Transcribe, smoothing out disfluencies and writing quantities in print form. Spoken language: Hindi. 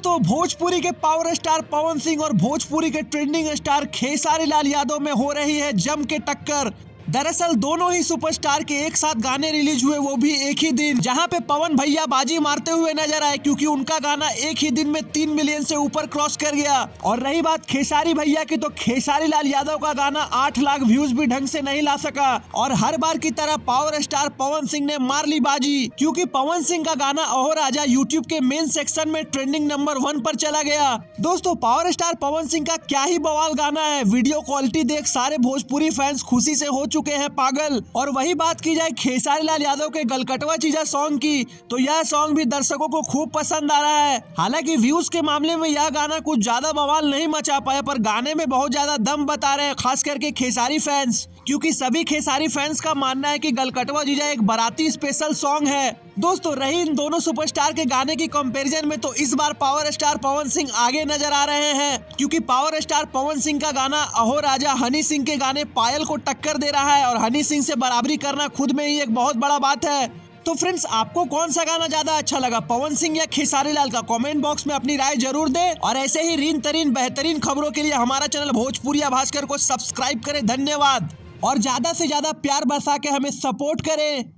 दोस्तों भोजपुरी के पावर स्टार पवन सिंह और भोजपुरी के ट्रेंडिंग स्टार खेसारी लाल यादव में हो रही है जम के टक्कर। दरअसल दोनों ही सुपरस्टार के एक साथ गाने रिलीज हुए, वो भी एक ही दिन, जहां पे पवन भैया बाजी मारते हुए नजर आए क्योंकि उनका गाना एक ही दिन में 3 मिलियन से ऊपर क्रॉस कर गया। और रही बात खेसारी भैया की, तो खेसारी लाल यादव का गाना 8 लाख व्यूज भी ढंग से नहीं ला सका। और हर बार की तरह पावर स्टार पवन सिंह ने मार ली बाजी क्योंकि पवन सिंह का गाना अहो राजा यूट्यूब के मेन सेक्शन में ट्रेंडिंग नंबर 1 पर चला गया। दोस्तों पावर स्टार पवन सिंह का क्या ही बवाल गाना है, वीडियो क्वालिटी देख सारे भोजपुरी फैंस खुशी से हो चुके हैं पागल। और वही बात की जाए खेसारी लाल यादव के गलकटवा चीजा सॉन्ग की, तो यह सॉन्ग भी दर्शकों को खूब पसंद आ रहा है। हालांकि व्यूज के मामले में यह गाना कुछ ज्यादा बवाल नहीं मचा पाया, पर गाने में बहुत ज्यादा दम बता रहे हैं खास करके खेसारी फैंस, क्योंकि सभी खेसारी फैंस का मानना है कि गलकटवा जीजा एक बाराती स्पेशल सॉन्ग है। दोस्तों रही इन दोनों सुपरस्टार के गाने की कंपैरिजन में, तो इस बार पावर स्टार पवन सिंह आगे नजर आ रहे हैं क्योंकि पावर स्टार पवन सिंह का गाना अहो राजा हनी सिंह के गाने पायल को टक्कर दे रहा है और हनी सिंह से बराबरी करना खुद में ही एक बहुत बड़ा बात है। तो फ्रेंड्स आपको कौन सा गाना ज्यादा अच्छा लगा, पवन सिंह या खेसारी लाल का? कमेंट बॉक्स में अपनी राय जरूर दें और ऐसे ही रीन तरीन बेहतरीन खबरों के लिए हमारा चैनल भोजपुरिया भास्कर को सब्सक्राइब करें। धन्यवाद और ज्यादा से ज्यादा प्यार बरसा के हमें सपोर्ट करें।